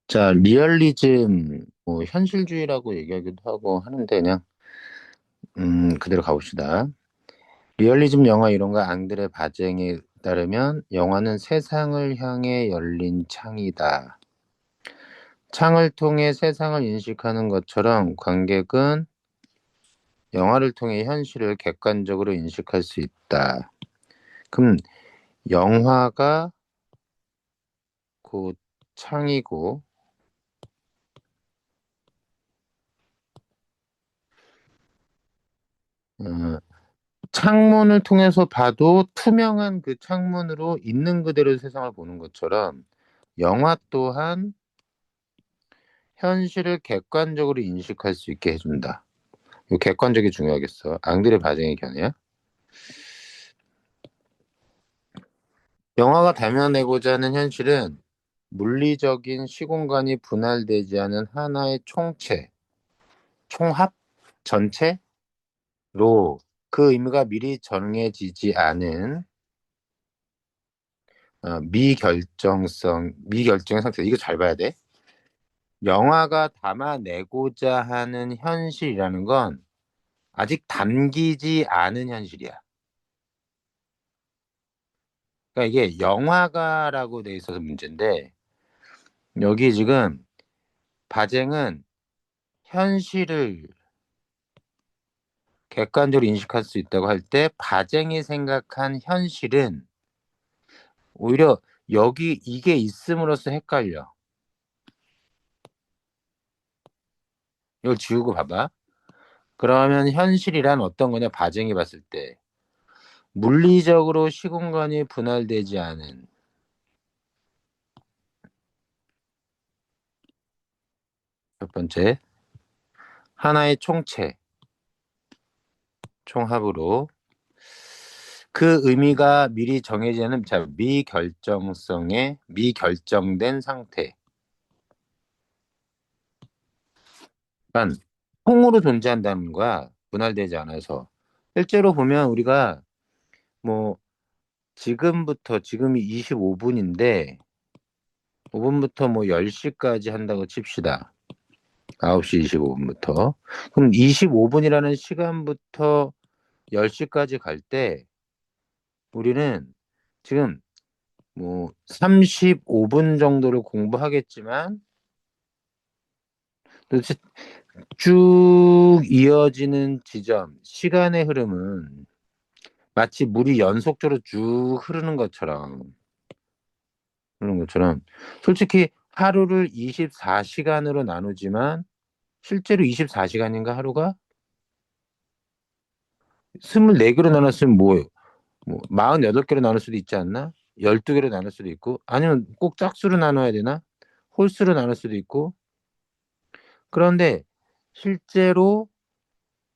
자, 리얼리즘, 뭐, 현실주의라고 얘기하기도 하고 하는데, 그냥, 그대로 가봅시다. 리얼리즘 영화 이론가 앙드레 바쟁에 따르면, 영화는 세상을 향해 열린 창이다. 창을 통해 세상을 인식하는 것처럼 관객은 영화를 통해 현실을 객관적으로 인식할 수 있다. 그럼, 영화가 곧 창이고, 어, 창문을 통해서 봐도 투명한 그 창문으로 있는 그대로 세상을 보는 것처럼 영화 또한 현실을 객관적으로 인식할 수 있게 해준다. 이 객관적이 중요하겠어. 앙드레 바쟁의 견해야. 영화가 담아내고자 하는 현실은 물리적인 시공간이 분할되지 않은 하나의 총체, 총합, 전체로 그 의미가 미리 정해지지 않은 미결정의 상태. 이거 잘 봐야 돼. 영화가 담아내고자 하는 현실이라는 건 아직 담기지 않은 현실이야. 그러니까 이게 영화가라고 돼 있어서 문제인데, 여기 지금 바쟁은 현실을 객관적으로 인식할 수 있다고 할 때, 바쟁이 생각한 현실은 오히려 여기 이게 있음으로써 헷갈려. 이걸 지우고 봐봐. 그러면 현실이란 어떤 거냐? 바쟁이 봤을 때 물리적으로 시공간이 분할되지 않은 첫 번째 하나의 총체, 총합으로 그 의미가 미리 정해지지 않은 미결정성의 미결정된 상태. 그러니까 통으로 존재한다는 거야. 분할되지 않아서. 실제로 보면 우리가 뭐 지금부터 지금이 25분인데 5분부터 뭐 10시까지 한다고 칩시다. 9시 25분부터. 그럼 25분이라는 시간부터 10시까지 갈 때 우리는 지금 뭐 35분 정도를 공부하겠지만 도대체 쭉 이어지는 지점, 시간의 흐름은 마치 물이 연속적으로 쭉 흐르는 것처럼 솔직히 하루를 24시간으로 나누지만 실제로 24시간인가 하루가 24개로 나눴으면 뭐 48개로 나눌 수도 있지 않나? 12개로 나눌 수도 있고 아니면 꼭 짝수로 나눠야 되나? 홀수로 나눌 수도 있고 그런데 실제로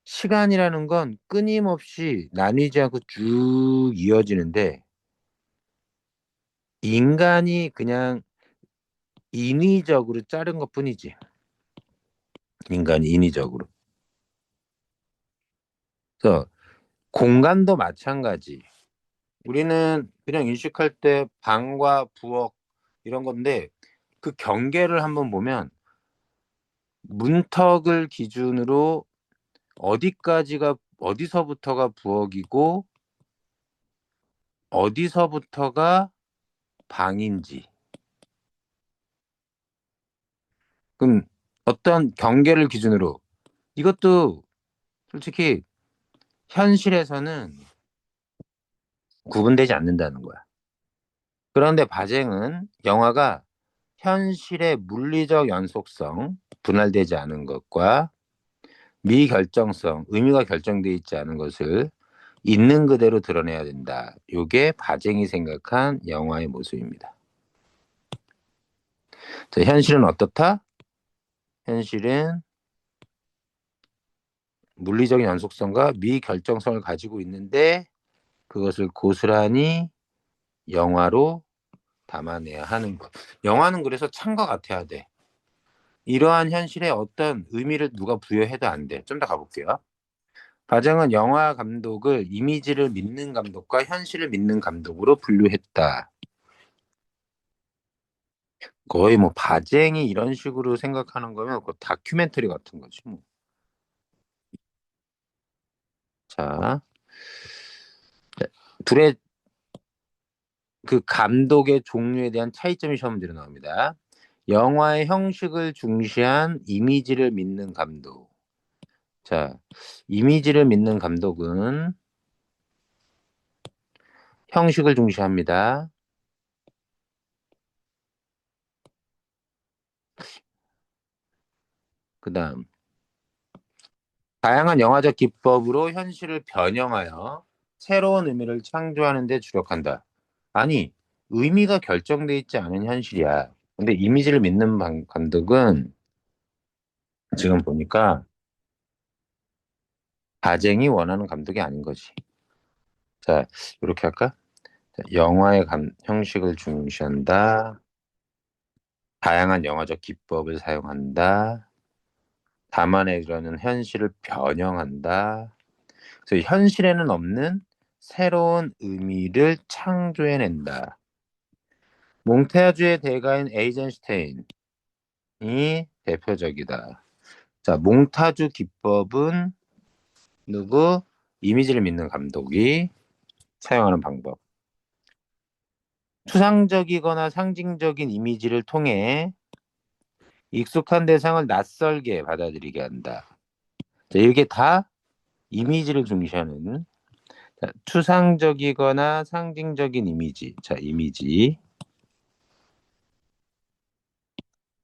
시간이라는 건 끊임없이 나뉘지 않고 쭉 이어지는데 인간이 그냥 인위적으로 자른 것뿐이지. 인간이 인위적으로. 그래서 공간도 마찬가지. 우리는 그냥 인식할 때 방과 부엌 이런 건데 그 경계를 한번 보면 문턱을 기준으로 어디서부터가 부엌이고 어디서부터가 방인지. 그럼 어떤 경계를 기준으로 이것도 솔직히 현실에서는 구분되지 않는다는 거야. 그런데 바쟁은 영화가 현실의 물리적 연속성, 분할되지 않은 것과 미결정성, 의미가 결정되어 있지 않은 것을 있는 그대로 드러내야 된다. 이게 바쟁이 생각한 영화의 모습입니다. 자, 현실은 어떻다? 현실은 물리적인 연속성과 미결정성을 가지고 있는데 그것을 고스란히 영화로 담아내야 하는 것. 영화는 그래서 창과 같아야 돼. 이러한 현실에 어떤 의미를 누가 부여해도 안 돼. 좀 더 가볼게요. 바정은 영화 감독을 이미지를 믿는 감독과 현실을 믿는 감독으로 분류했다. 거의 뭐 바쟁이 이런 식으로 생각하는 거면 그 다큐멘터리 같은 거지 뭐. 자, 둘의 그 감독의 종류에 대한 차이점이 시험 문제로 나옵니다. 영화의 형식을 중시한 이미지를 믿는 감독. 자, 이미지를 믿는 감독은 형식을 중시합니다. 그다음, 다양한 영화적 기법으로 현실을 변형하여 새로운 의미를 창조하는 데 주력한다. 아니, 의미가 결정돼 있지 않은 현실이야. 근데 이미지를 믿는 감독은 지금 보니까 바쟁이 원하는 감독이 아닌 거지. 자, 이렇게 할까? 자, 영화의 형식을 중시한다. 다양한 영화적 기법을 사용한다. 담아내려는 현실을 변형한다. 그래서 현실에는 없는 새로운 의미를 창조해낸다. 몽타주의 대가인 에이젠슈테인이 대표적이다. 자, 몽타주 기법은 누구? 이미지를 믿는 감독이 사용하는 방법. 추상적이거나 상징적인 이미지를 통해 익숙한 대상을 낯설게 받아들이게 한다. 자, 이게 다 이미지를 중시하는, 자, 추상적이거나 상징적인 이미지. 자, 이미지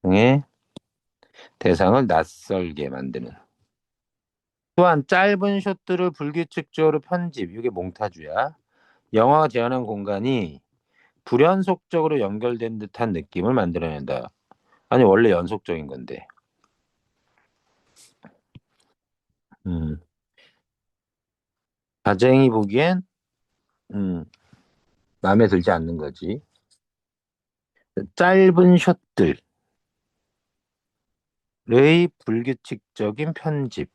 통해 대상을 낯설게 만드는. 또한 짧은 숏들을 불규칙적으로 편집. 이게 몽타주야. 영화가 제한한 공간이 불연속적으로 연결된 듯한 느낌을 만들어낸다. 아니, 원래 연속적인 건데. 음, 가정이 보기엔 음, 마음에 들지 않는 거지. 짧은 숏들의 불규칙적인 편집.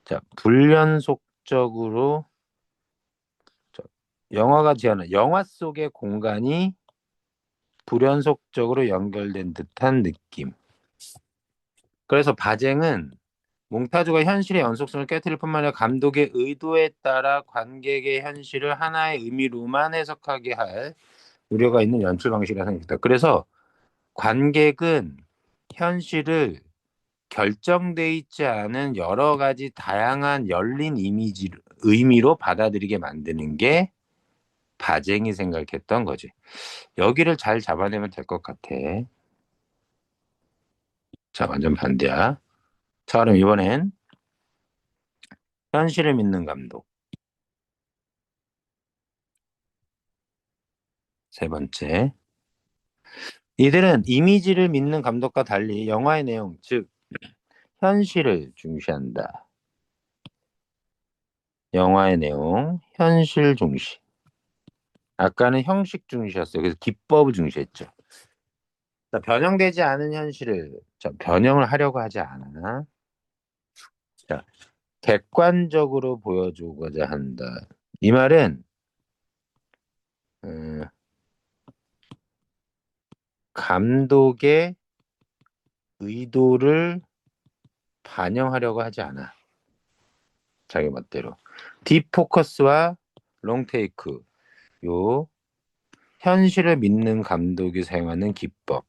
자, 불연속적으로 저, 영화가 제한한 영화 속의 공간이 불연속적으로 연결된 듯한 느낌. 그래서 바쟁은 몽타주가 현실의 연속성을 깨뜨릴 뿐만 아니라 감독의 의도에 따라 관객의 현실을 하나의 의미로만 해석하게 할 우려가 있는 연출 방식이라 생각했다. 그래서 관객은 현실을 결정돼 있지 않은 여러 가지 다양한 열린 의미로 받아들이게 만드는 게 바쟁이 생각했던 거지. 여기를 잘 잡아내면 될 것 같아. 자, 완전 반대야. 자, 그럼 이번엔 현실을 믿는 감독. 세 번째. 이들은 이미지를 믿는 감독과 달리 영화의 내용, 즉 현실을 중시한다. 영화의 내용, 현실 중시. 아까는 형식 중시였어요. 그래서 기법을 중시했죠. 자, 변형되지 않은 현실을 자, 변형을 하려고 하지 않아. 자, 객관적으로 보여주고자 한다. 이 말은 음, 감독의 의도를 반영하려고 하지 않아. 자기 멋대로. 딥포커스와 롱테이크. 요 현실을 믿는 감독이 사용하는 기법.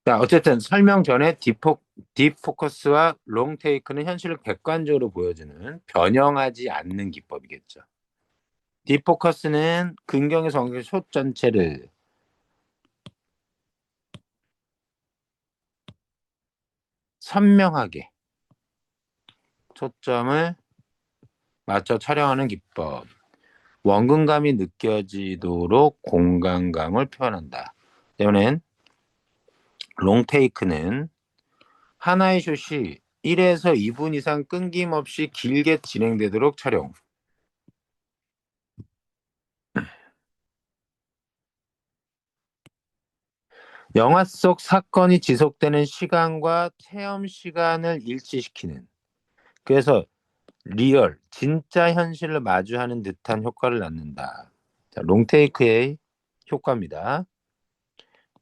자, 어쨌든 설명 전에 딥포커스와 롱테이크는 현실을 객관적으로 보여주는 변형하지 않는 기법이겠죠. 딥포커스는 근경에서 엉킨 숏 전체를 선명하게 초점을 맞춰 촬영하는 기법. 원근감이 느껴지도록 공간감을 표현한다. 때문에 롱테이크는 하나의 숏이 1에서 2분 이상 끊김없이 길게 진행되도록 촬영. 영화 속 사건이 지속되는 시간과 체험 시간을 일치시키는. 그래서 리얼, 진짜 현실을 마주하는 듯한 효과를 낳는다. 자, 롱테이크의 효과입니다.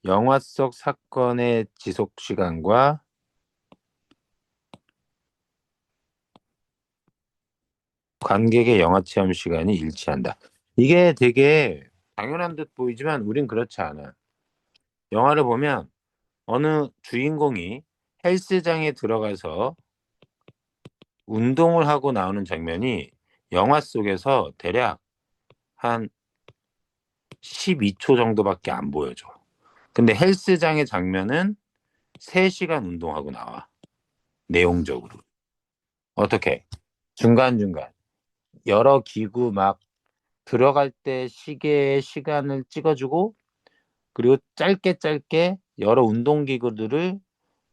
영화 속 사건의 지속 시간과 관객의 영화 체험 시간이 일치한다. 이게 되게 당연한 듯 보이지만 우린 그렇지 않아. 영화를 보면 어느 주인공이 헬스장에 들어가서 운동을 하고 나오는 장면이 영화 속에서 대략 한 12초 정도밖에 안 보여줘. 근데 헬스장의 장면은 3시간 운동하고 나와. 내용적으로. 어떻게? 중간중간. 여러 기구 막 들어갈 때 시계의 시간을 찍어주고, 그리고 짧게 짧게 여러 운동기구들을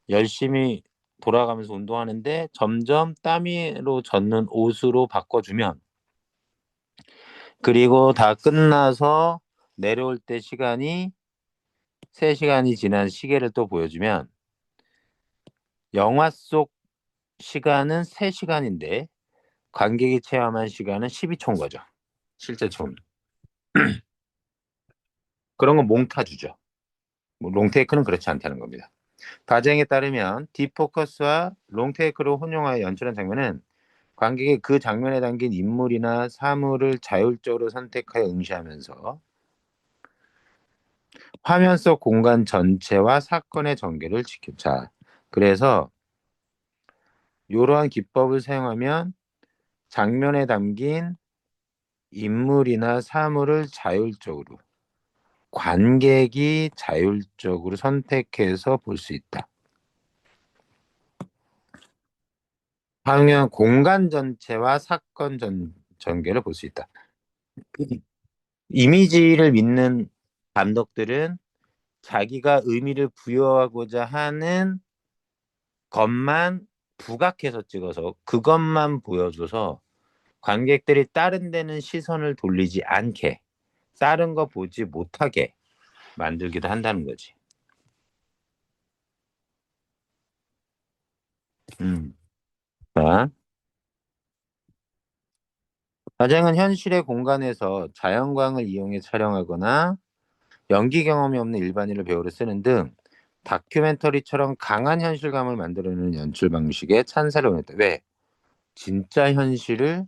열심히 돌아가면서 운동하는데 점점 땀으로 젖는 옷으로 바꿔주면, 그리고 다 끝나서 내려올 때 시간이 3시간이 지난 시계를 또 보여주면 영화 속 시간은 3시간인데 관객이 체험한 시간은 12초인 거죠. 실제 총. 그런 건 몽타주죠. 뭐 롱테이크는 그렇지 않다는 겁니다. 가정에 따르면 딥포커스와 롱테이크로 혼용하여 연출한 장면은 관객이 그 장면에 담긴 인물이나 사물을 자율적으로 선택하여 응시하면서 화면 속 공간 전체와 사건의 전개를 지켜. 자, 그래서 이러한 기법을 사용하면 장면에 담긴 인물이나 사물을 자율적으로 관객이 자율적으로 선택해서 볼 수 있다. 화면 공간 전체와 사건 전개를 볼 수 있다. 이미지를 믿는 감독들은 자기가 의미를 부여하고자 하는 것만 부각해서 찍어서 그것만 보여줘서 관객들이 다른 데는 시선을 돌리지 않게, 다른 거 보지 못하게 만들기도 한다는 거지. 자, 가장은 현실의 공간에서 자연광을 이용해 촬영하거나 연기 경험이 없는 일반인을 배우로 쓰는 등 다큐멘터리처럼 강한 현실감을 만들어내는 연출 방식에 찬사를 원했다. 왜? 진짜 현실을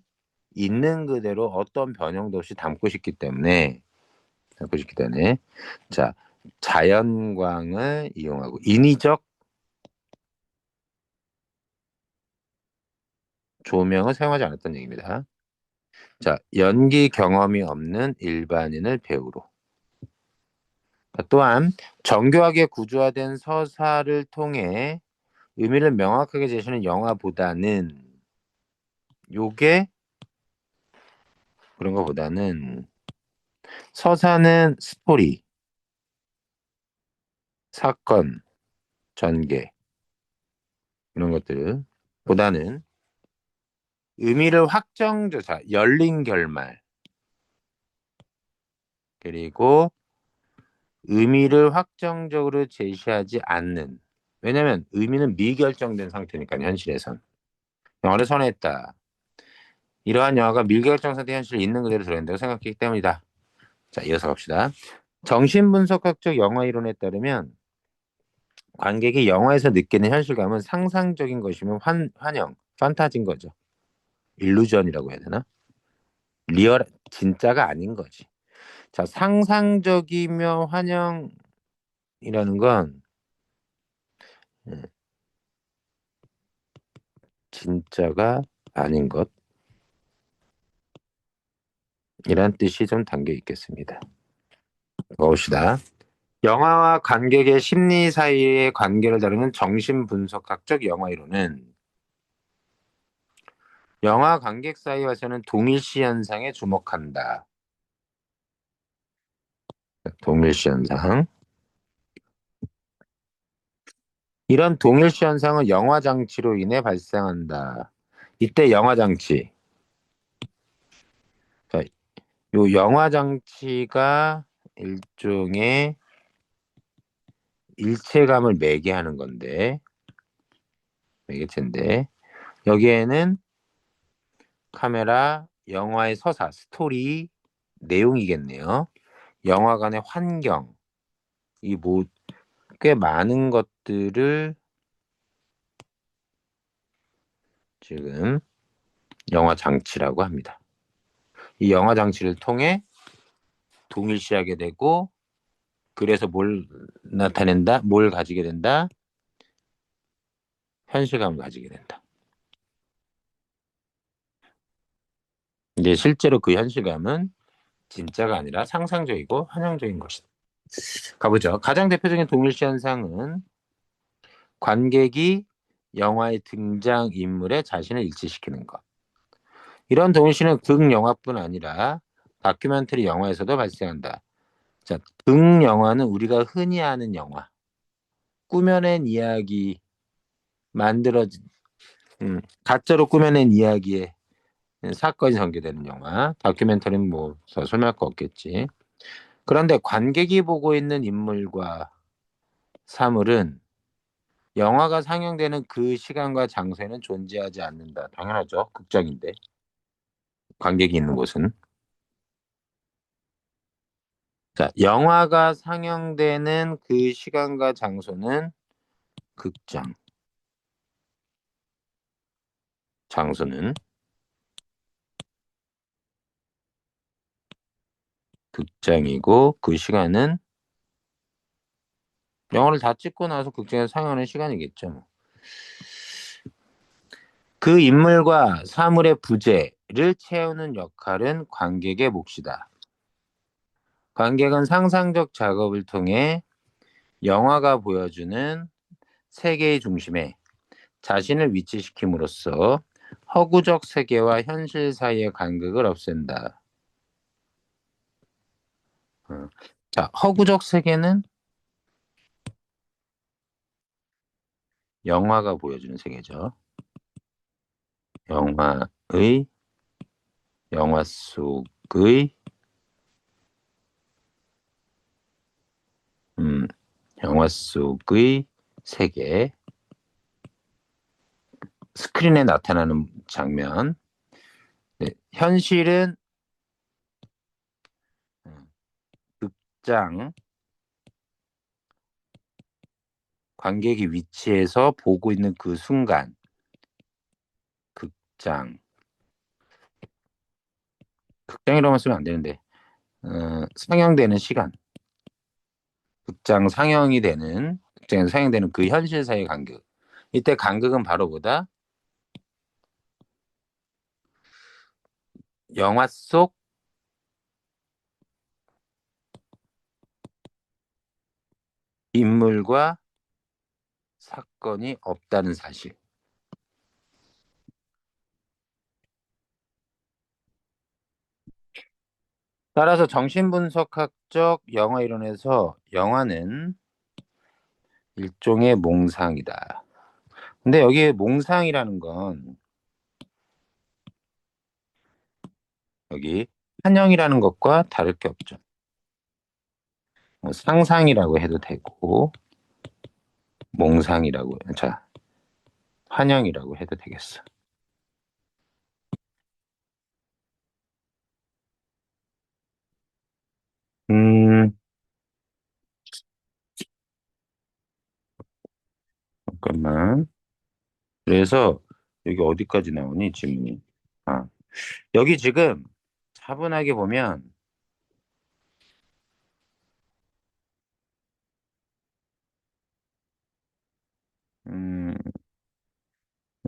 있는 그대로 어떤 변형도 없이 담고 싶기 때문에. 자, 자연광을 이용하고 인위적 조명을 사용하지 않았던 얘기입니다. 자, 연기 경험이 없는 일반인을 배우로. 또한 정교하게 구조화된 서사를 통해 의미를 명확하게 제시하는 영화보다는, 요게 그런 거보다는 서사는 스토리, 사건, 전개 이런 것들 보다는 의미를 확정조사, 열린 결말, 그리고 의미를 확정적으로 제시하지 않는. 왜냐면 의미는 미결정된 상태니까 현실에선. 영화를 선호했다. 이러한 영화가 미결정 상태 현실을 있는 그대로 드러낸다고 생각했기 때문이다. 자, 이어서 갑시다. 정신분석학적 영화 이론에 따르면 관객이 영화에서 느끼는 현실감은 상상적인 것이면 환영, 판타지인 거죠. 일루전이라고 해야 되나? 리얼, 진짜가 아닌 거지. 자, 상상적이며 환영이라는 건 진짜가 아닌 것이란 뜻이 좀 담겨 있겠습니다. 봅시다. 영화와 관객의 심리 사이의 관계를 다루는 정신분석학적 영화 이론은 영화 관객 사이에 발생하는 동일시 현상에 주목한다. 동일시 현상. 이런 동일시 현상은 영화 장치로 인해 발생한다. 이때 영화 장치. 자, 요 영화 장치가 일종의 일체감을 매개하는 건데, 매개체인데, 여기에는 카메라, 영화의 서사, 스토리, 내용이겠네요. 영화관의 환경, 꽤 많은 것들을 지금 영화 장치라고 합니다. 이 영화 장치를 통해 동일시하게 되고, 그래서 뭘 나타낸다? 뭘 가지게 된다? 현실감을 가지게 된다. 이제 실제로 그 현실감은 진짜가 아니라 상상적이고 환영적인 것이다. 가보죠. 가장 대표적인 동일시 현상은 관객이 영화의 등장 인물에 자신을 일치시키는 것. 이런 동일시는 극영화뿐 아니라 다큐멘터리 영화에서도 발생한다. 자, 극영화는 우리가 흔히 아는 영화, 꾸며낸 이야기, 만들어진 가짜로 꾸며낸 이야기에 사건이 전개되는 영화. 다큐멘터리는 뭐 설명할 거 없겠지. 그런데 관객이 보고 있는 인물과 사물은 영화가 상영되는 그 시간과 장소에는 존재하지 않는다. 당연하죠. 극장인데. 관객이 있는 곳은. 자, 영화가 상영되는 그 시간과 장소는 극장. 장소는 극장이고 그 시간은 영화를 다 찍고 나서 극장에서 상영하는 시간이겠죠. 뭐. 그 인물과 사물의 부재를 채우는 역할은 관객의 몫이다. 관객은 상상적 작업을 통해 영화가 보여주는 세계의 중심에 자신을 위치시킴으로써 허구적 세계와 현실 사이의 간극을 없앤다. 자, 허구적 세계는 영화가 보여주는 세계죠. 영화의, 영화 속의, 음, 영화 속의 세계, 스크린에 나타나는 장면. 네, 현실은 극장, 관객이 위치해서 보고 있는 그 순간, 극장, 극장이라고 쓰면 안 되는데, 상영되는 시간, 극장에서 상영되는 그 현실 사이의 간극. 이때 간극은 바로 보다 영화 속 인물과 사건이 없다는 사실. 따라서 정신분석학적 영화 이론에서 영화는 일종의 몽상이다. 근데 여기 몽상이라는 건 여기 환영이라는 것과 다를 게 없죠. 뭐 상상이라고 해도 되고 몽상이라고, 자, 환영이라고 해도 되겠어. 음, 잠깐만. 그래서 여기 어디까지 나오니 질문이? 아, 여기 지금 차분하게 보면 음,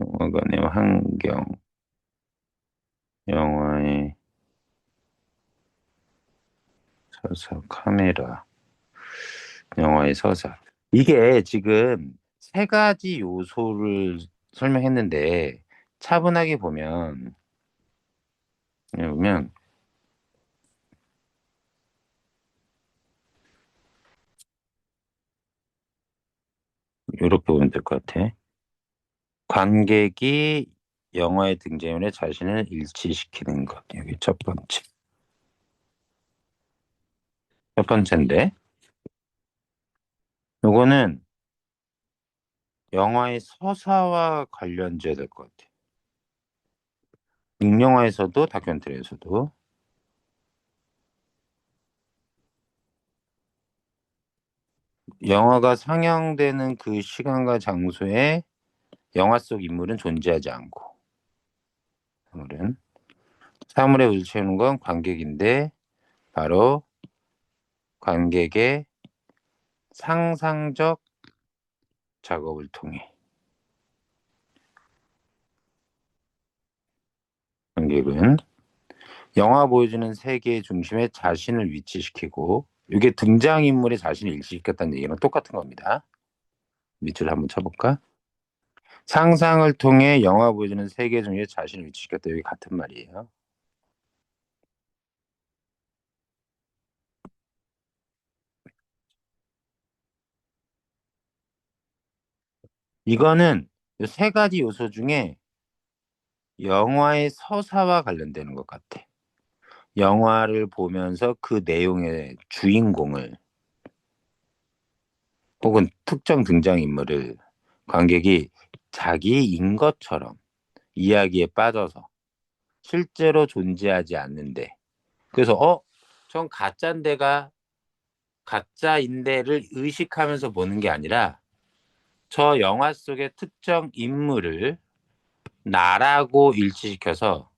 영화관의 환경, 영화의 서사, 카메라, 영화의 서사. 이게 지금 세 가지 요소를 설명했는데 차분하게 보면 이렇게 보면 될 것 같아. 관객이 영화의 등장인물에 자신을 일치시키는 것. 여기 첫 번째. 첫 번째인데, 요거는 영화의 서사와 관련돼야 될 것 같아. 영화에서도 다큐멘터리에서도. 영화가 상영되는 그 시간과 장소에 영화 속 인물은 존재하지 않고, 인물은 사물의 의를 채우는 건 관객인데, 바로 관객의 상상적 작업을 통해 관객은 영화 보여주는 세계의 중심에 자신을 위치시키고, 이게 등장인물의 자신을 일치시켰다는 얘기랑 똑같은 겁니다. 밑줄 한번 쳐볼까? 상상을 통해 영화 보여주는 세계 중에 자신을 위치시켰다. 여기 같은 말이에요. 이거는 세 가지 요소 중에 영화의 서사와 관련되는 것 같아. 영화를 보면서 그 내용의 주인공을 혹은 특정 등장인물을 관객이 자기인 것처럼 이야기에 빠져서 실제로 존재하지 않는데, 그래서 전 가짜인데를 의식하면서 보는 게 아니라 저 영화 속의 특정 인물을 나라고 일치시켜서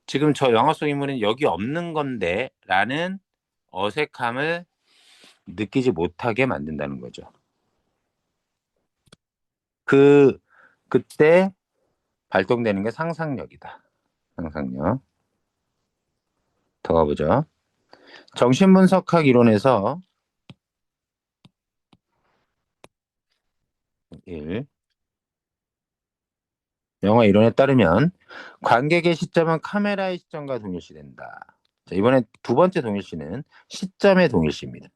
지금 저 영화 속 인물은 여기 없는 건데 라는 어색함을 느끼지 못하게 만든다는 거죠. 그 그때 발동되는 게 상상력이다. 상상력. 더 가보죠. 정신분석학 이론에서 1. 영화 이론에 따르면 관객의 시점은 카메라의 시점과 동일시된다. 자, 이번에 두 번째 동일시는 시점의 동일시입니다.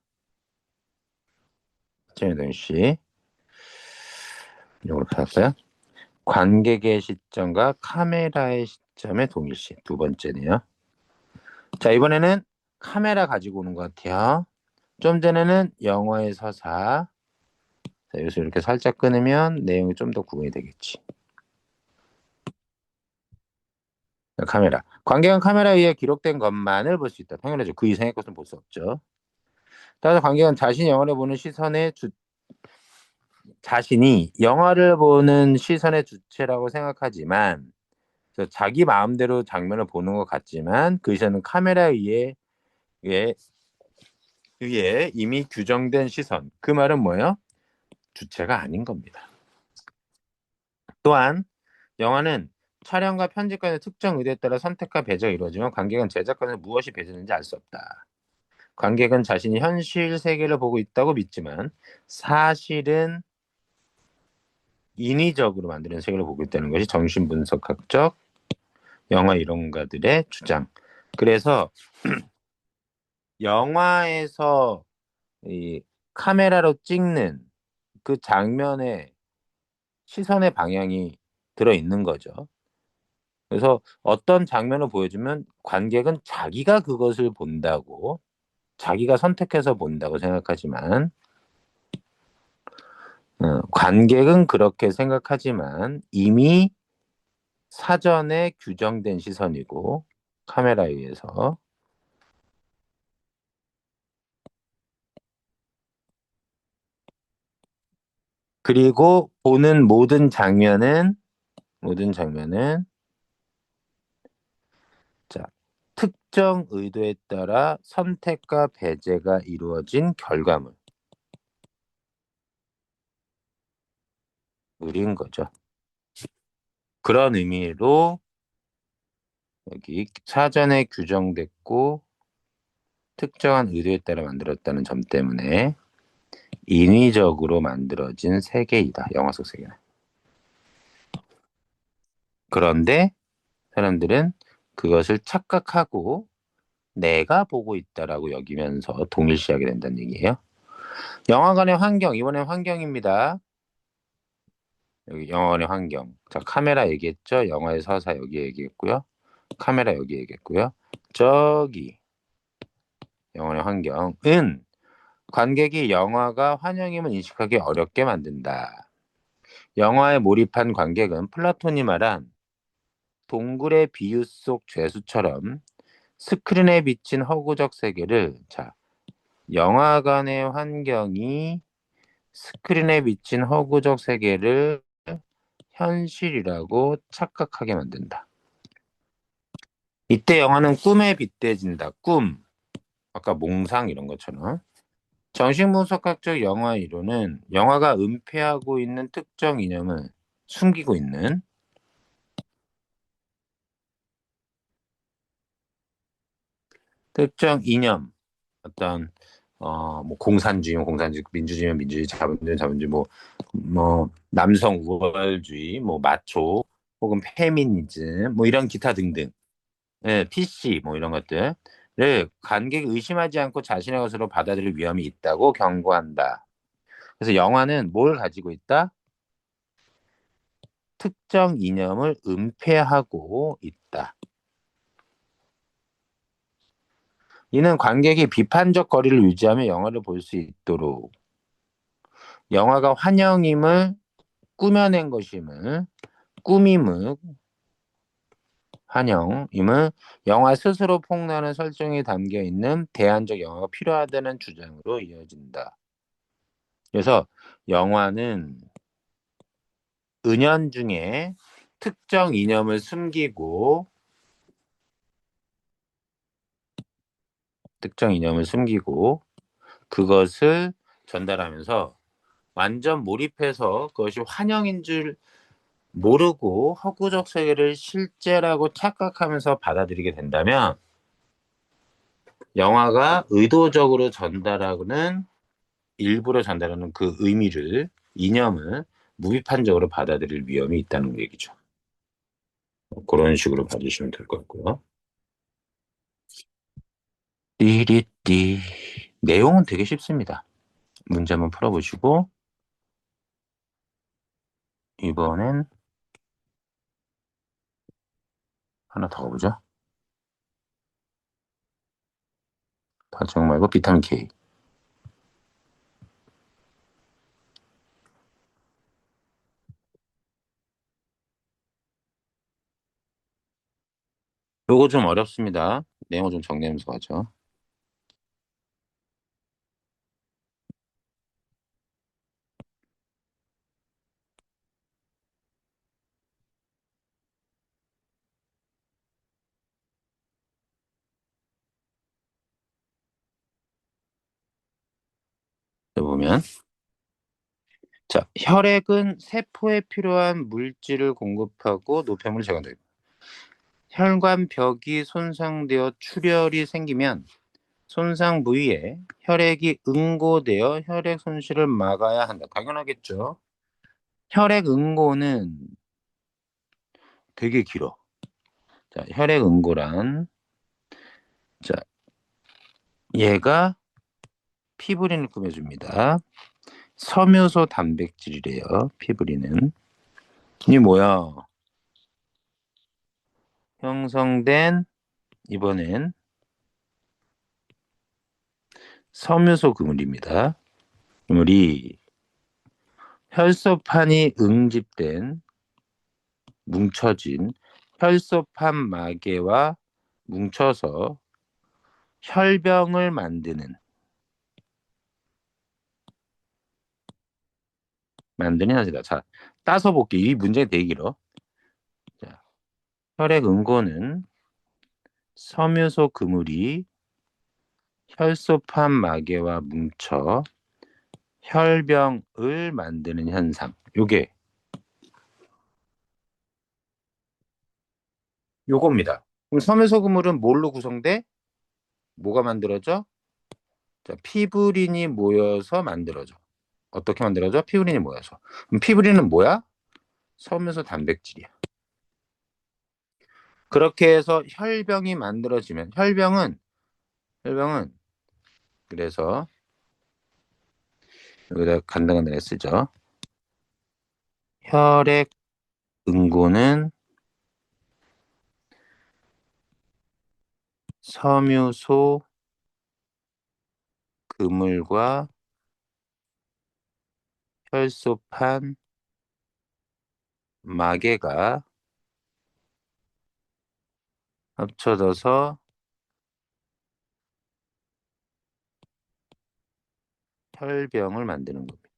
시점의 동일시. 이쪽으로 받았어요. 관객의 시점과 카메라의 시점의 동일시. 두 번째네요. 자, 이번에는 카메라 가지고 오는 것 같아요. 좀 전에는 영화의 서사. 자, 여기서 이렇게 살짝 끊으면 내용이 좀 더 구분이 되겠지. 카메라. 관객은 카메라에 의해 기록된 것만을 볼 수 있다. 당연하죠. 그 이상의 것은 볼 수 없죠. 따라서 관객은 자신이 영화를 보는 자신이 영화를 보는 시선의 주체라고 생각하지만, 자기 마음대로 장면을 보는 것 같지만 그 시선은 카메라에 의해, 의해 이미 규정된 시선. 그 말은 뭐예요? 주체가 아닌 겁니다. 또한 영화는 촬영과 편집관의 특정 의도에 따라 선택과 배제가 이루어지면 관객은 제작관에서 무엇이 배제되는지 알 수 없다. 관객은 자신이 현실 세계를 보고 있다고 믿지만 사실은 인위적으로 만드는 세계를 보고 있다는 것이 정신분석학적 영화 이론가들의 주장. 그래서 영화에서 이 카메라로 찍는 그 장면에 시선의 방향이 들어있는 거죠. 그래서 어떤 장면을 보여주면 관객은 자기가 그것을 본다고, 자기가 선택해서 본다고 생각하지만, 관객은 그렇게 생각하지만 이미 사전에 규정된 시선이고, 카메라에 의해서. 그리고 보는 모든 장면은 자, 특정 의도에 따라 선택과 배제가 이루어진 결과물인 거죠. 그런 의미로 여기 사전에 규정됐고 특정한 의도에 따라 만들었다는 점 때문에 인위적으로 만들어진 세계이다. 영화 속 세계는. 그런데 사람들은 그것을 착각하고 내가 보고 있다라고 여기면서 동일시하게 된다는 얘기예요. 영화관의 환경, 이번엔 환경입니다. 여기 영화관의 환경. 자, 카메라 얘기했죠? 영화의 서사 여기 얘기했고요. 카메라 여기 얘기했고요. 저기 영화의 환경은 관객이 영화가 환영임을 인식하기 어렵게 만든다. 영화에 몰입한 관객은 플라톤이 말한 동굴의 비유 속 죄수처럼 스크린에 비친 허구적 세계를 영화관의 환경이 스크린에 비친 허구적 세계를 현실이라고 착각하게 만든다. 이때 영화는 꿈에 빗대진다. 꿈. 아까 몽상 이런 것처럼. 정신분석학적 영화 이론은 영화가 은폐하고 있는 특정 이념을 숨기고 있는 특정 이념, 어떤 뭐 공산주의면 공산주의, 민주주의면 민주주의, 자본주의면 자본주의, 뭐 남성 우월주의, 뭐 마초, 혹은 페미니즘, 뭐 이런 기타 등등, 예, PC 뭐 이런 것들을 관객이 의심하지 않고 자신의 것으로 받아들일 위험이 있다고 경고한다. 그래서 영화는 뭘 가지고 있다? 특정 이념을 은폐하고 있다. 이는 관객이 비판적 거리를 유지하며 영화를 볼 수 있도록 영화가 환영임을 꾸며낸 것임을 꾸밈을 환영임을 영화 스스로 폭로하는 설정이 담겨 있는 대안적 영화가 필요하다는 주장으로 이어진다. 그래서 영화는 은연중에 특정 이념을 숨기고 특정 이념을 숨기고 그것을 전달하면서 완전 몰입해서 그것이 환영인 줄 모르고 허구적 세계를 실제라고 착각하면서 받아들이게 된다면 영화가 의도적으로 전달하는 일부러 전달하는 그 의미를 이념을 무비판적으로 받아들일 위험이 있다는 얘기죠. 그런 식으로 봐주시면 될 것 같고요. 띠리띠. 내용은 되게 쉽습니다. 문제 한번 풀어보시고 이번엔 하나 더 가보죠. 파종 말고 비타민 K. 요거 좀 어렵습니다. 내용을 좀 정리하면서 가죠. 보면 자, 혈액은 세포에 필요한 물질을 공급하고 노폐물을 제거한다. 혈관 벽이 손상되어 출혈이 생기면 손상 부위에 혈액이 응고되어 혈액 손실을 막아야 한다. 당연하겠죠. 혈액 응고는 되게 길어. 자, 혈액 응고란 자, 얘가 피부린을 꾸며줍니다. 섬유소 단백질이래요. 피부린은. 이 뭐야? 형성된 이번엔 섬유소 그물입니다. 그물이 혈소판이 응집된 뭉쳐진 혈소판 마개와 뭉쳐서 혈병을 만드는 현상이다. 자, 따서 볼게. 이 문제가 되게 길어. 자, 혈액 응고는 섬유소 그물이 혈소판 마개와 뭉쳐 혈병을 만드는 현상. 요겁니다. 그럼 섬유소 그물은 뭘로 구성돼? 뭐가 만들어져? 자, 피브린이 모여서 만들어져. 어떻게 만들어져? 피브린이 모여서. 그럼 피브린은 뭐야? 섬유소 단백질이야. 그렇게 해서 혈병이 만들어지면 혈병은 그래서 여기다 간단하게 쓰죠. 혈액 응고는 섬유소 그물과 혈소판 마개가 합쳐져서 혈병을 만드는 겁니다.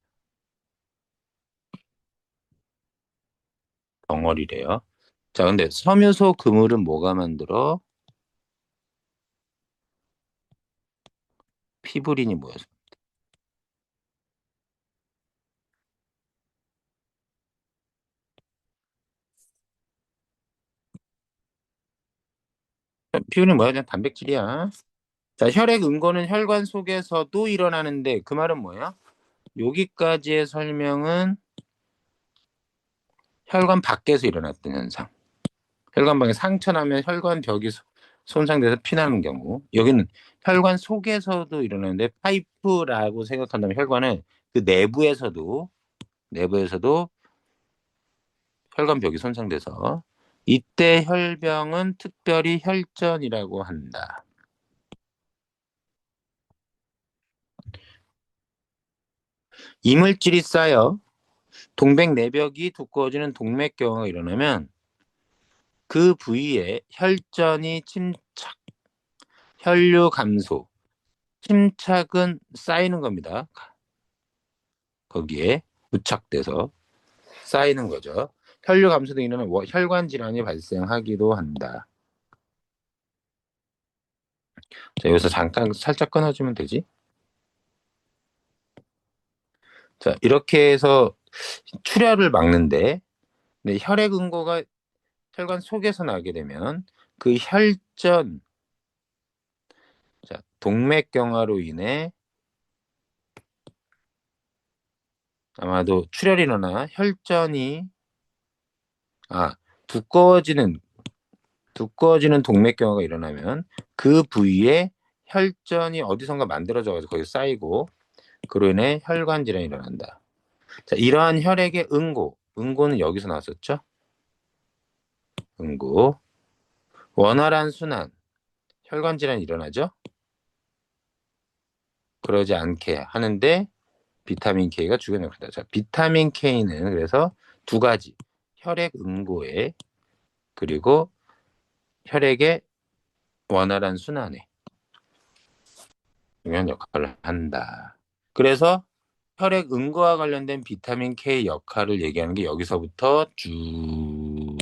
덩어리래요. 자, 근데 섬유소 그물은 뭐가 만들어? 피브린이 모여서. 피브린 뭐야? 그냥 단백질이야. 자, 혈액 응고는 혈관 속에서도 일어나는데 그 말은 뭐야? 여기까지의 설명은 혈관 밖에서 일어났던 현상. 혈관방에 상처 나면 혈관 벽이 손상돼서 피나는 경우. 여기는 혈관 속에서도 일어나는데 파이프라고 생각한다면 혈관은 그 내부에서도 혈관 벽이 손상돼서 이때 혈병은 특별히 혈전이라고 한다. 이물질이 쌓여 동맥내벽이 두꺼워지는 동맥경화가 일어나면 그 부위에 혈전이 침착, 혈류 감소, 침착은 쌓이는 겁니다. 거기에 부착돼서 쌓이는 거죠. 혈류 감소 등으로 인한 혈관 질환이 발생하기도 한다. 자, 여기서 잠깐 살짝 끊어주면 되지. 자, 이렇게 해서 출혈을 막는데 혈액 응고가 혈관 속에서 나게 되면 그 혈전, 자, 동맥경화로 인해 아마도 출혈이 일어나 혈전이 두꺼워지는 동맥경화가 일어나면 그 부위에 혈전이 어디선가 만들어져서 거기 쌓이고 그로 인해 혈관 질환이 일어난다. 자, 이러한 혈액의 응고는 여기서 나왔었죠? 응고. 원활한 순환, 혈관 질환이 일어나죠? 그러지 않게 하는데 비타민 K가 주요한 역할을 한다. 자, 비타민 K는 그래서 두 가지. 혈액 응고에 그리고 혈액의 원활한 순환에 중요한 역할을 한다. 그래서 혈액 응고와 관련된 비타민 K 역할을 얘기하는 게 여기서부터 쭉.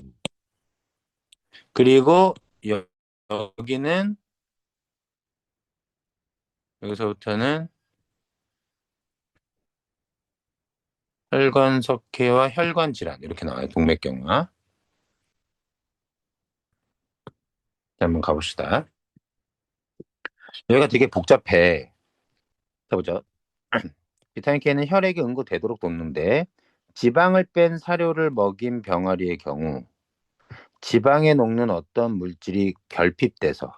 그리고 여기는 여기서부터는 혈관 석회와 혈관 질환 이렇게 나와요. 동맥경화. 한번 가봅시다. 여기가 되게 복잡해. 가보죠. 비타민 K는 혈액이 응고되도록 돕는데 지방을 뺀 사료를 먹인 병아리의 경우 지방에 녹는 어떤 물질이 결핍돼서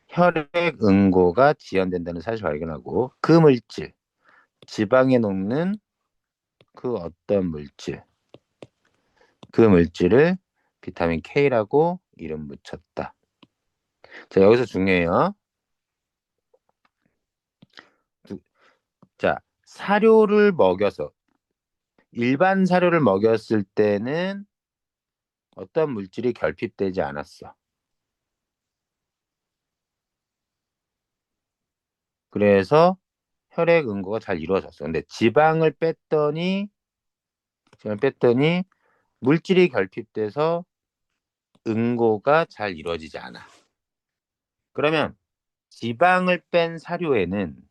혈액 응고가 지연된다는 사실을 발견하고 그 물질, 지방에 녹는 그 어떤 물질, 그 물질을 비타민 K라고 이름 붙였다. 자, 여기서 중요해요. 자, 사료를 먹여서 일반 사료를 먹였을 때는 어떤 물질이 결핍되지 않았어. 그래서 혈액 응고가 잘 이루어졌어. 근데 지방을 뺐더니 물질이 결핍돼서 응고가 잘 이루어지지 않아. 그러면 지방을 뺀 사료에는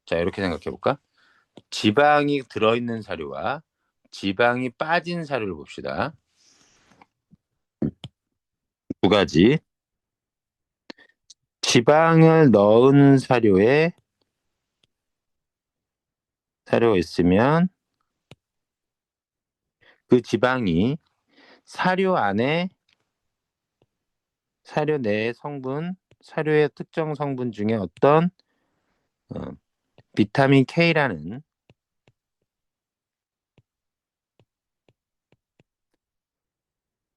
자, 이렇게 생각해 볼까? 지방이 들어있는 사료와 지방이 빠진 사료를 봅시다. 두 가지. 지방을 넣은 사료가 있으면 그 지방이 사료 내의 사료의 특정 성분 중에 어떤 비타민 K라는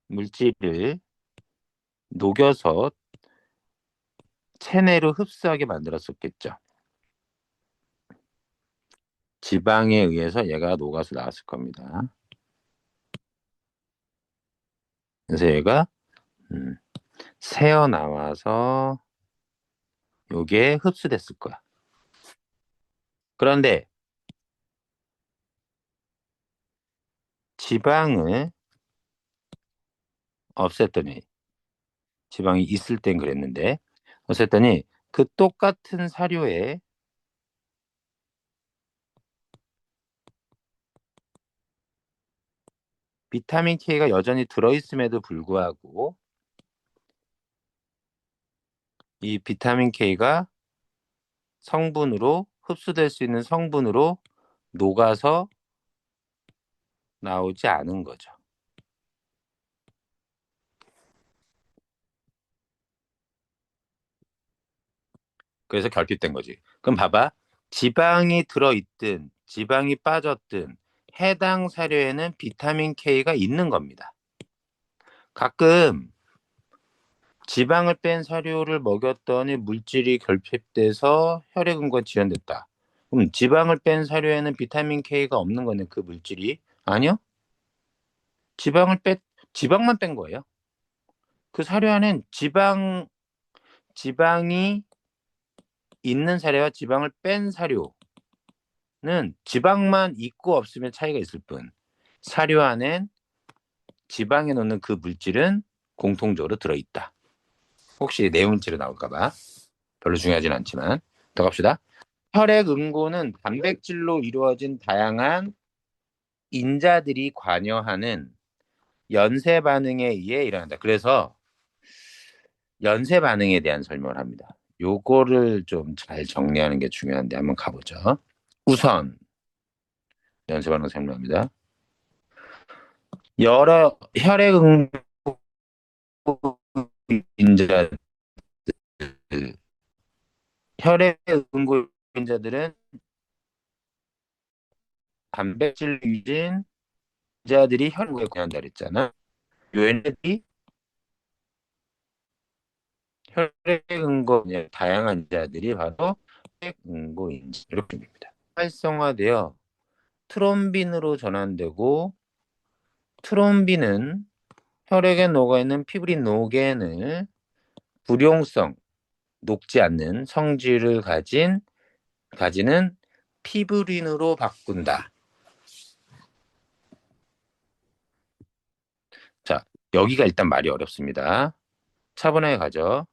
물질을 녹여서 체내로 흡수하게 만들었었겠죠. 지방에 의해서 얘가 녹아서 나왔을 겁니다. 그래서 얘가 새어 나와서 요게 흡수됐을 거야. 그런데 지방을 없앴더니 지방이 있을 땐 그랬는데 없앴더니 그 똑같은 사료에 비타민 K가 여전히 들어있음에도 불구하고 이 비타민 K가 성분으로 흡수될 수 있는 성분으로 녹아서 나오지 않은 거죠. 그래서 결핍된 거지. 그럼 봐봐. 지방이 들어있든 지방이 빠졌든 해당 사료에는 비타민 K가 있는 겁니다. 가끔 지방을 뺀 사료를 먹였더니 물질이 결핍돼서 혈액응고가 지연됐다. 그럼 지방을 뺀 사료에는 비타민 K가 없는 거네, 그 물질이. 아니요. 지방을 지방만 뺀 거예요. 그 사료 안엔 지방이 있는 사료와 지방을 뺀 사료는 지방만 있고 없으면 차이가 있을 뿐, 사료 안엔 지방에 넣는 그 물질은 공통적으로 들어있다. 혹시 내용치로 나올까봐 별로 중요하진 않지만 더 갑시다. 혈액 응고는 단백질로 이루어진 다양한 인자들이 관여하는 연쇄 반응에 의해 일어난다. 그래서 연쇄 반응에 대한 설명을 합니다. 요거를 좀 잘 정리하는 게 중요한데 한번 가보죠. 우선 연쇄 반응 설명합니다. 여러 혈액 응고 인자들, 혈액 응고 인자들은 단백질 유진 인자들이 혈액에 관여한다 그랬잖아. 얘네들이 혈액 응고 다양한 인자들이 바로 혈액 응고 인자 이렇게 됩니다. 활성화되어 트롬빈으로 전환되고 트롬빈은 혈액에 녹아있는 피브린 노겐을 불용성, 녹지 않는 성질을 가지는 피브린으로 바꾼다. 자, 여기가 일단 말이 어렵습니다. 차분하게 가죠.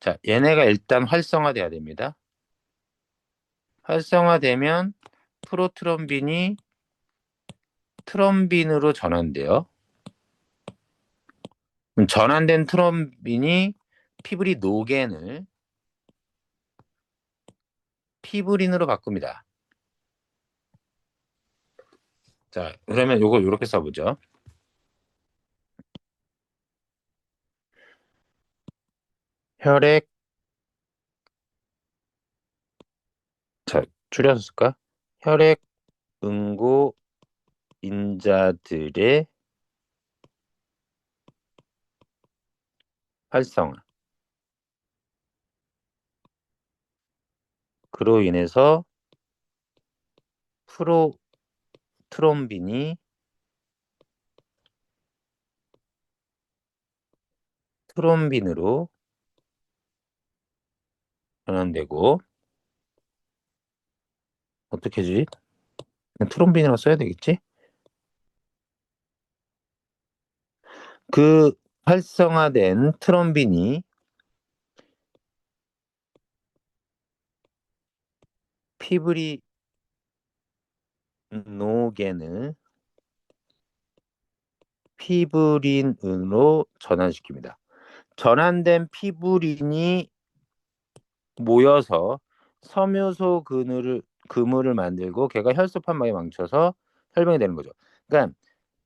자, 얘네가 일단 활성화돼야 됩니다. 활성화되면 프로트롬빈이 트롬빈으로 전환돼요. 전환된 트롬빈이 피브린 노겐을 피브린으로 바꿉니다. 자, 그러면 요거 이렇게 써보죠. 혈액, 자, 줄여서 쓸까? 혈액 응고 인자들의 활성화. 그로 인해서 프로트롬빈이 트롬빈으로 전환되고, 어떻게 하지? 트롬빈이라고 써야 되겠지? 그 활성화된 트롬빈이 피브리노겐을 피브린으로 전환시킵니다. 전환된 피브린이 모여서 섬유소 그물을 만들고 걔가 혈소판막에 망쳐서 혈병이 되는 거죠. 그러니까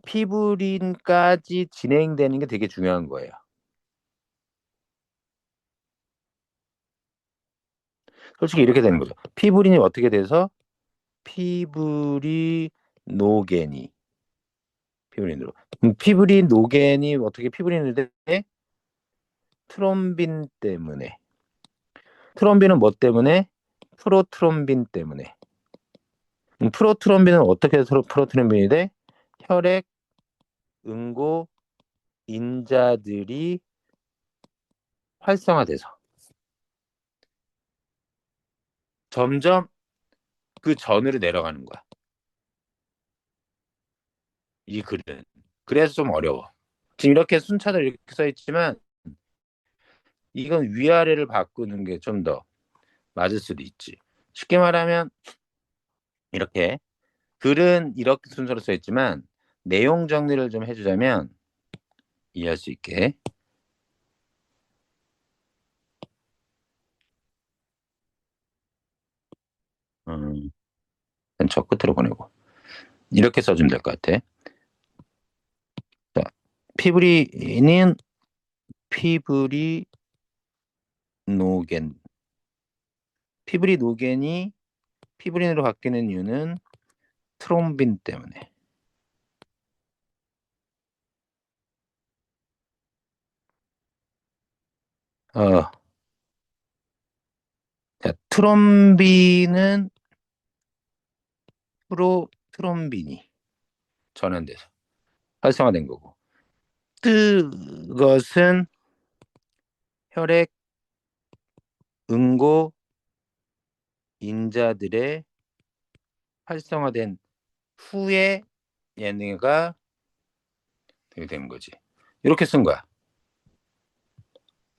피브린까지 진행되는 게 되게 중요한 거예요. 솔직히 이렇게 되는 거죠. 피브린이 어떻게 돼서 피브리노겐이 피브린으로. 피브리노겐이 어떻게 피브린을 돼? 트롬빈 때문에. 트롬빈은 뭐 때문에? 프로트롬빈 때문에. 프로트롬빈은 어떻게 해서 프로트롬빈이 돼? 혈액 응고 인자들이 활성화돼서 점점 그 전으로 내려가는 거야. 이 글은. 그래서 좀 어려워. 지금 이렇게 순차적으로 이렇게 써 있지만 이건 위아래를 바꾸는 게 좀 더 맞을 수도 있지. 쉽게 말하면 이렇게 글은 이렇게 순서로 써 있지만 내용 정리를 좀 해주자면 이해할 수 있게. 음, 저 끝으로 보내고 이렇게 써주면 될 것 같아. 자, 피브리는 피브리노겐. 피브리노겐이 피브린으로 바뀌는 이유는 트롬빈 때문에. 어, 자, 트롬빈은 프로트롬빈이 전환돼서 활성화된 거고. 그것은 혈액 응고 인자들의 활성화된 후에 얘네가 되게 되는 거지. 이렇게 쓴 거야.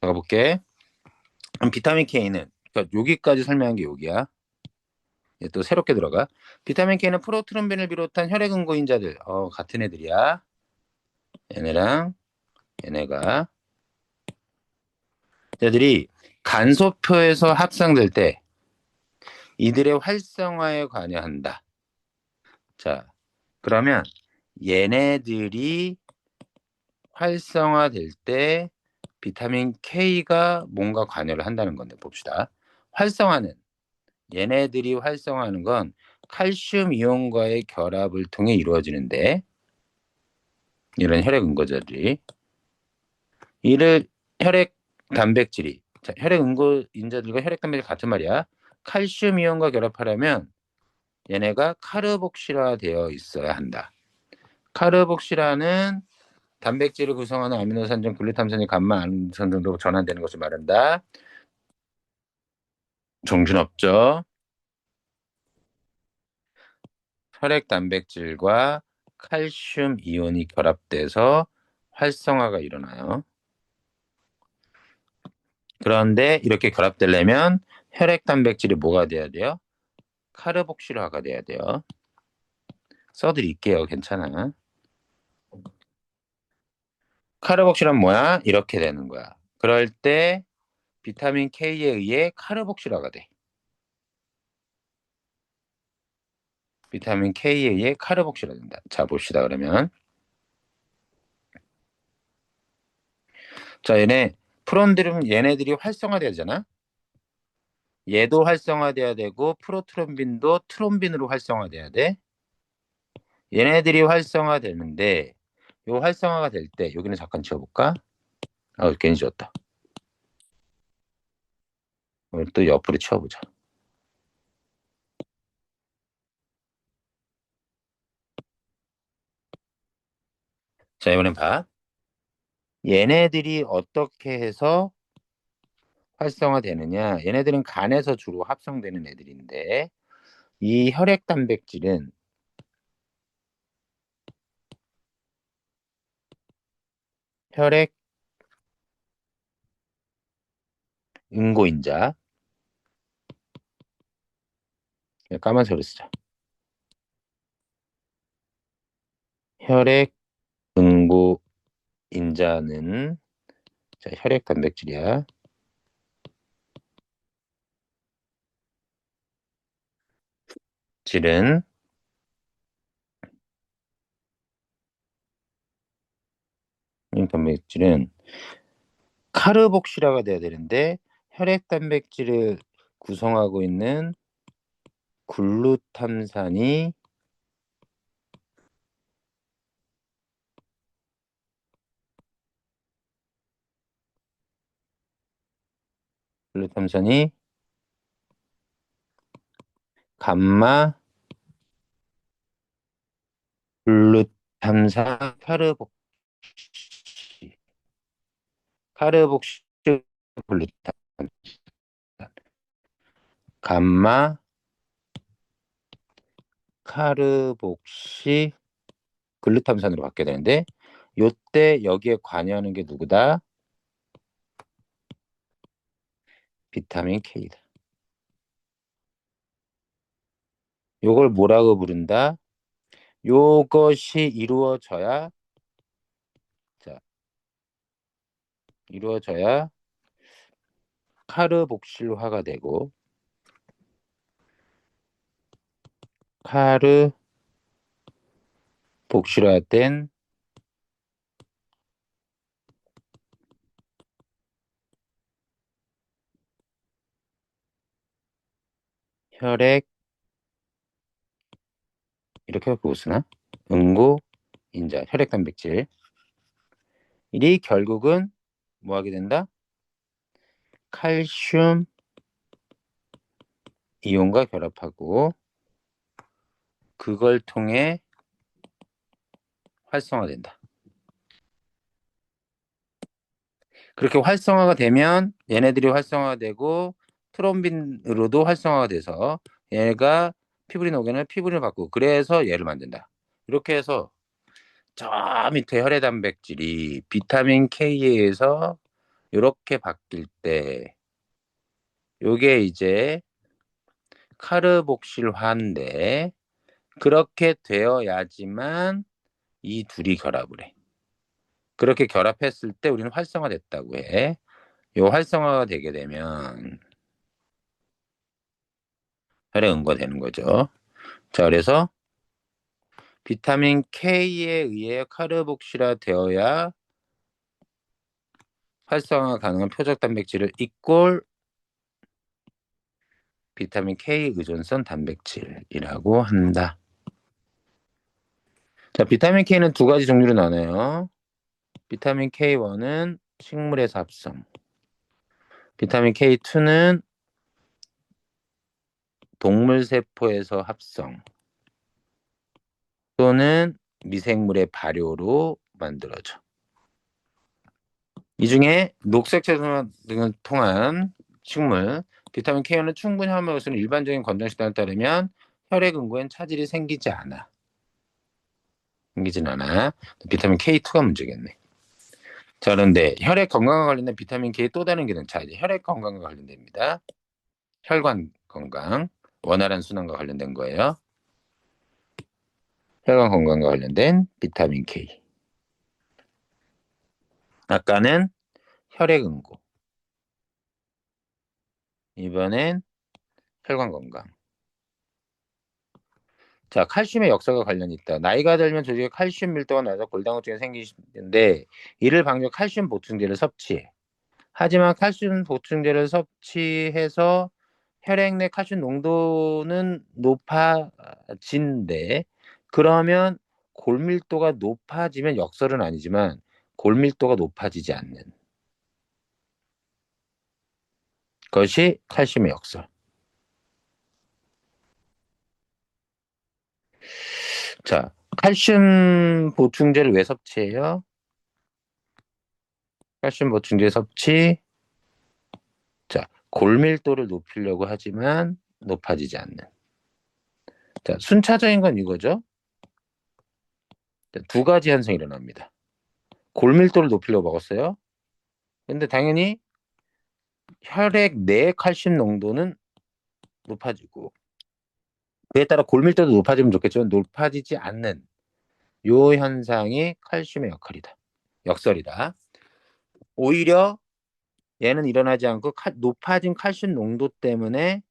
가볼게. 비타민 K는 그러니까 여기까지 설명한 게 여기야. 또 새롭게 들어가. 비타민 K는 프로트롬빈을 비롯한 혈액 응고인자들 같은 애들이야. 얘네랑 얘네가 얘들이 간소표에서 합성될 때 이들의 활성화에 관여한다. 자, 그러면 얘네들이 활성화될 때 비타민 K가 뭔가 관여를 한다는 건데 봅시다. 활성화는 얘네들이 활성화하는 건 칼슘 이온과의 결합을 통해 이루어지는데 이런 혈액 응고자들이 이를 혈액 단백질이 자, 혈액 응고 인자들과 혈액 단백질 같은 말이야. 칼슘 이온과 결합하려면 얘네가 카르복실화 되어 있어야 한다. 카르복실화는 단백질을 구성하는 아미노산 중 글루탐산이 감마 아미노산 등으로 전환되는 것을 말한다. 정신없죠. 혈액 단백질과 칼슘 이온이 결합돼서 활성화가 일어나요. 그런데 이렇게 결합되려면 혈액 단백질이 뭐가 돼야 돼요? 카르복실화가 돼야 돼요. 써드릴게요. 괜찮아. 카르복실화는 뭐야? 이렇게 되는 거야. 그럴 때 비타민 K에 의해 카르복실화가 돼. 비타민 K에 의해 카르복실화가 된다. 자, 봅시다. 그러면 자, 얘네 프론들은 얘네들이 활성화되잖아. 얘도 활성화돼야 되고 프로트롬빈도 트롬빈으로 활성화돼야 돼. 얘네들이 활성화되는데 요 활성화가 될 때 여기는 잠깐 지워볼까? 괜히 지웠다. 또 옆으로 치워보자. 자, 이번엔 봐. 얘네들이 어떻게 해서 활성화되느냐? 얘네들은 간에서 주로 합성되는 애들인데 이 혈액 단백질은 혈액 응고인자 까만색으로 쓰자. 혈액 응고인자는 자, 혈액 단백질이야. 질은 단백질은 카르복실화가 돼야 되는데 혈액 단백질을 구성하고 있는 글루탐산이 글루탐산이 감마 글루탐산 카르복시 글루탐산 감마 카르복시 글루탐산으로 바뀌어야 되는데 요때 여기에 관여하는 게 누구다? 비타민 K다. 요걸 뭐라고 부른다? 요것이 이루어져야 자, 이루어져야 카르복실화가 되고 카르복실화된 혈액 이렇게 보고 쓰나? 응고 인자 혈액 단백질 이 결국은 뭐 하게 된다? 칼슘 이온과 결합하고 그걸 통해 활성화된다. 그렇게 활성화가 되면 얘네들이 활성화가 되고 트롬빈으로도 활성화가 돼서 얘가 피브린 오겐을 피브린을 바꾸고 그래서 얘를 만든다. 이렇게 해서 저 밑에 혈액 단백질이 비타민 K에 의해서 이렇게 바뀔 때 요게 이제 카르복실화인데 그렇게 되어야지만 이 둘이 결합을 해. 그렇게 결합했을 때 우리는 활성화됐다고 해. 요 활성화가 되게 되면 혈액 응고되는 거죠. 자, 그래서 비타민 K에 의해 카르복실화 되어야 활성화 가능한 표적 단백질을 이꼴 비타민 K 의존성 단백질이라고 한다. 자, 비타민 K는 두 가지 종류로 나눠요. 비타민 K1은 식물에서 합성. 비타민 K2는 동물 세포에서 합성. 또는 미생물의 발효로 만들어져. 이 중에 녹색 채소 등을 통한 식물 비타민 K는 충분히 함유하고 있으는 일반적인 권장식단에 따르면 혈액 응고엔 차질이 생기지 않아. 생기진 않아. 비타민 K2가 문제겠네. 자, 그런데 혈액 건강과 관련된 비타민 K의 또 다른 기능. 자, 이제 혈액 건강과 관련됩니다. 혈관 건강, 원활한 순환과 관련된 거예요. 혈관 건강과 관련된 비타민 K. 아까는 혈액 응고. 이번엔 혈관 건강. 자, 칼슘의 역사가 관련이 있다. 나이가 들면 조직에 칼슘 밀도가 낮아 골다공증이 생기는데 이를 방지하고 칼슘 보충제를 섭취해. 하지만 칼슘 보충제를 섭취해서 혈액 내 칼슘 농도는 높아진대. 그러면 골밀도가 높아지면 역설은 아니지만 골밀도가 높아지지 않는 것이 칼슘의 역설. 자, 칼슘 보충제를 왜 섭취해요? 칼슘 보충제 섭취. 자, 골밀도를 높이려고 하지만 높아지지 않는. 자, 순차적인 건 이거죠. 자, 두 가지 현상이 일어납니다. 골밀도를 높이려고 먹었어요. 근데 당연히 혈액 내 칼슘 농도는 높아지고 그에 따라 골밀도도 높아지면 좋겠지만 높아지지 않는 요 현상이 칼슘의 역할이다. 역설이다. 오히려 얘는 일어나지 않고 높아진 칼슘 농도 때문에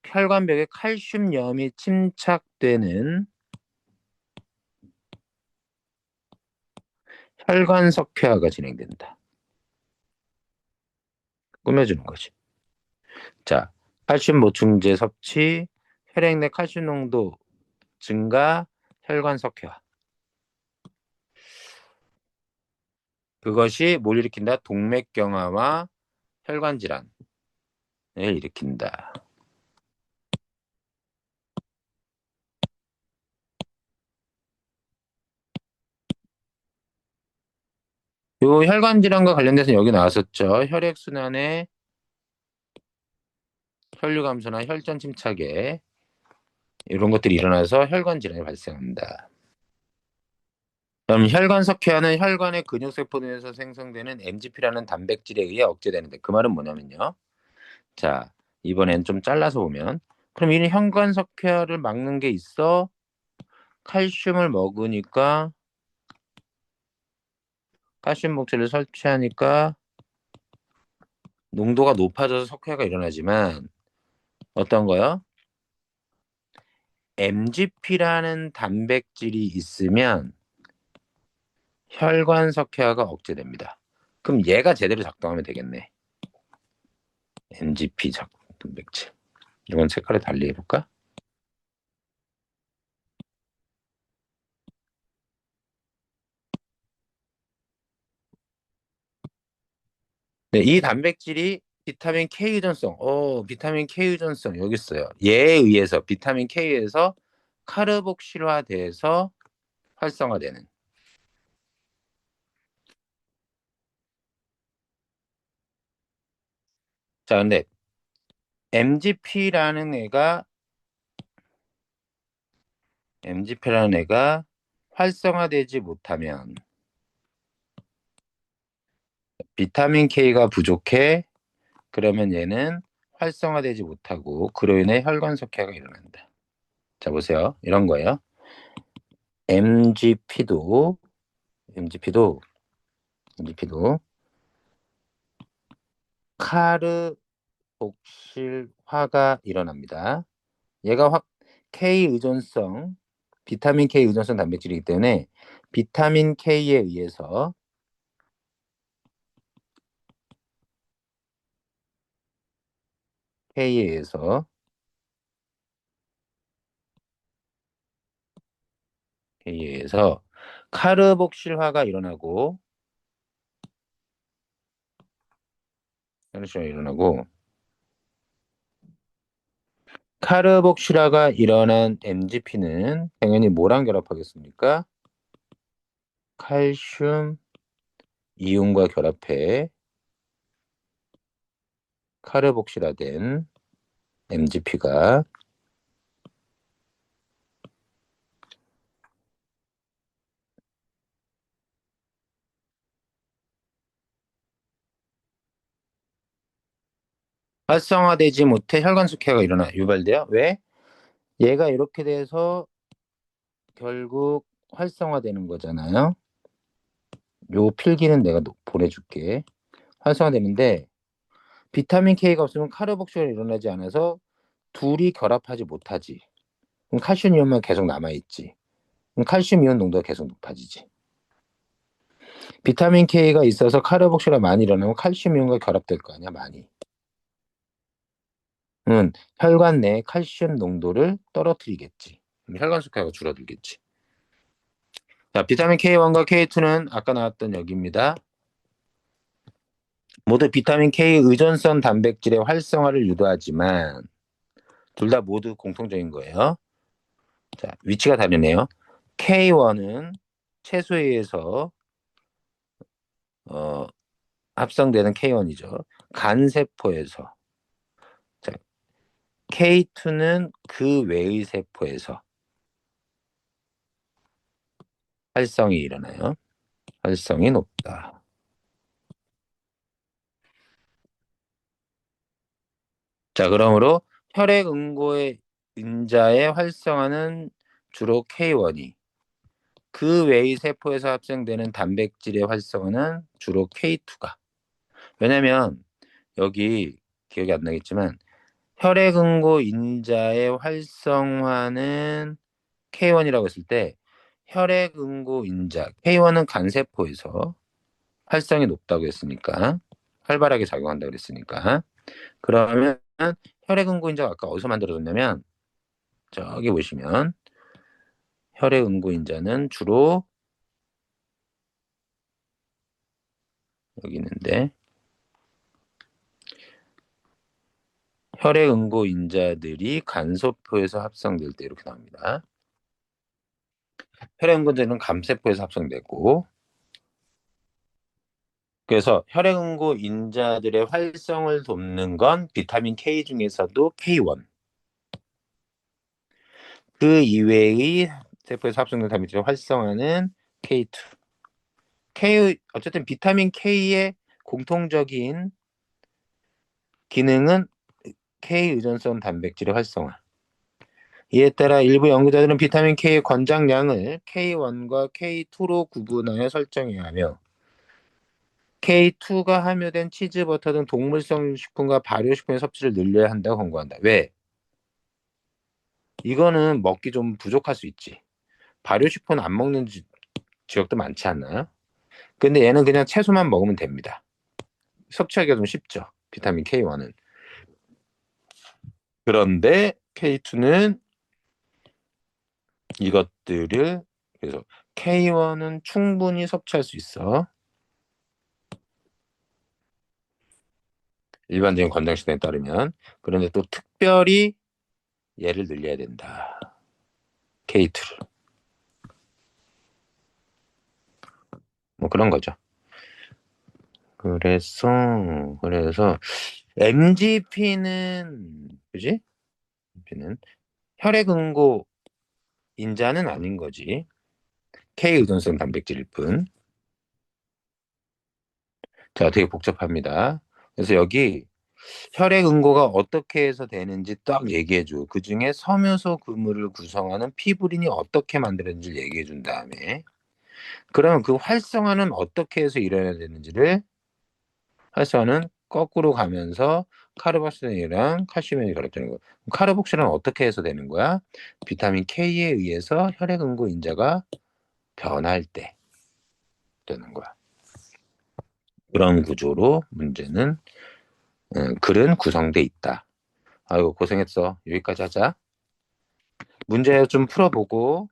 혈관벽에 칼슘염이 침착되는 혈관석회화가 진행된다. 꾸며주는 거지. 자, 칼슘 보충제 섭취, 혈액 내 칼슘 농도 증가, 혈관석회화. 그것이 뭘 일으킨다? 동맥경화와 혈관질환을 일으킨다. 요 혈관질환과 관련돼서 여기 나왔었죠. 혈액순환의 혈류 감소나 혈전 침착에 이런 것들이 일어나서 혈관 질환이 발생합니다. 그럼 혈관 석회화는 혈관의 근육세포 내에서 생성되는 MGP라는 단백질에 의해 억제되는데 그 말은 뭐냐면요. 자, 이번엔 좀 잘라서 보면 그럼 이 혈관 석회화를 막는 게 있어? 칼슘을 먹으니까 칼슘 목재를 설치하니까 농도가 높아져서 석회화가 일어나지만 어떤 거요? MGP라는 단백질이 있으면 혈관 석회화가 억제됩니다. 그럼 얘가 제대로 작동하면 되겠네. MGP 단백질. 이건 색깔을 달리 해볼까? 네, 이 단백질이 비타민 K 유전성, 비타민 K 유전성 여기 있어요. 얘에 의해서 비타민 K에서 카르복실화돼서 활성화되는. 자, 근데 MGP라는 애가 활성화되지 못하면 비타민 K가 부족해. 그러면 얘는 활성화되지 못하고 그로 인해 혈관 석회가 일어난다. 자, 보세요. 이런 거예요. MGP도 MGP도 MGP도 카르복실화가 일어납니다. 얘가 K 의존성, 비타민 K 의존성 단백질이기 때문에 비타민 K에 의해서 K에 의해서 K에 의해서 카르복실화가 일어나고 카르복실화가 일어난 MGP는 당연히 뭐랑 결합하겠습니까? 칼슘 이온과 결합해 카르복실화된 MGP가 활성화되지 못해 혈관 석회가 유발돼요. 왜? 얘가 이렇게 돼서 결국 활성화되는 거잖아요. 요 필기는 내가 보내줄게. 활성화되는데 비타민 K가 없으면 카르복실이 일어나지 않아서 둘이 결합하지 못하지. 그럼 칼슘 이온만 계속 남아있지. 그럼 칼슘 이온 농도가 계속 높아지지. 비타민 K가 있어서 카르복실이 많이 일어나면 칼슘 이온과 결합될 거 아니야, 많이. 혈관 내 칼슘 농도를 떨어뜨리겠지. 혈관 석회가 줄어들겠지. 자, 비타민 K1과 K2는 아까 나왔던 여기입니다. 모두 비타민 K 의존성 단백질의 활성화를 유도하지만 둘 다 모두 공통적인 거예요. 자, 위치가 다르네요. K1은 채소에 의해서 합성되는 K1이죠. 간세포에서. 자, K2는 그 외의 세포에서 활성이 일어나요. 활성이 높다. 자, 그러므로 혈액 응고의 인자의 활성화는 주로 K1이, 그 외의 세포에서 합성되는 단백질의 활성화는 주로 K2가. 왜냐면 여기 기억이 안 나겠지만 혈액 응고 인자의 활성화는 K1이라고 했을 때 혈액 응고 인자 K1은 간세포에서 활성이 높다고 했으니까 활발하게 작용한다고 그랬으니까 그러면 혈액 응고 인자가 아까 어디서 만들어졌냐면 저기 보시면 혈액 응고 인자는 주로 여기 있는데 혈액 응고 인자들이 간세포에서 합성될 때 이렇게 나옵니다. 혈액 응고 인자는 간세포에서 합성되고 그래서 혈액 응고 인자들의 활성을 돕는 건 비타민 K 중에서도 K1. 그 이외의 세포에서 합성된 단백질을 활성화하는 K2. 어쨌든 비타민 K의 공통적인 기능은 K 의존성 단백질의 활성화. 이에 따라 일부 연구자들은 비타민 K의 권장량을 K1과 K2로 구분하여 설정해야 하며 K2가 함유된 치즈, 버터 등 동물성 식품과 발효식품의 섭취를 늘려야 한다고 권고한다. 왜? 이거는 먹기 좀 부족할 수 있지. 발효식품 안 먹는 지역도 많지 않나요? 근데 얘는 그냥 채소만 먹으면 됩니다. 섭취하기가 좀 쉽죠. 비타민 K1은. 그런데 K2는 이것들을 그래서 K1은 충분히 섭취할 수 있어. 일반적인 권장식단에 따르면. 그런데 또 특별히 얘를 늘려야 된다. K2를. 뭐 그런 거죠. 그래서 MGP는 그지? MGP는 혈액응고 인자는 아닌 거지. K 의존성 단백질일 뿐. 자, 되게 복잡합니다. 그래서 여기 혈액응고가 어떻게 해서 되는지 딱 얘기해줘. 그 중에 섬유소 그물을 구성하는 피브린이 어떻게 만들어지는지 얘기해준 다음에 그러면 그 활성화는 어떻게 해서 일어나야 되는지를 활성화는 거꾸로 가면서 카르복실이랑 칼슘이 결합되는 거야. 카르복실은 어떻게 해서 되는 거야? 비타민 K에 의해서 혈액응고 인자가 변할 때 되는 거야. 그런 구조로 문제는 글은 구성돼 있다. 아이고 고생했어. 여기까지 하자. 문제 좀 풀어보고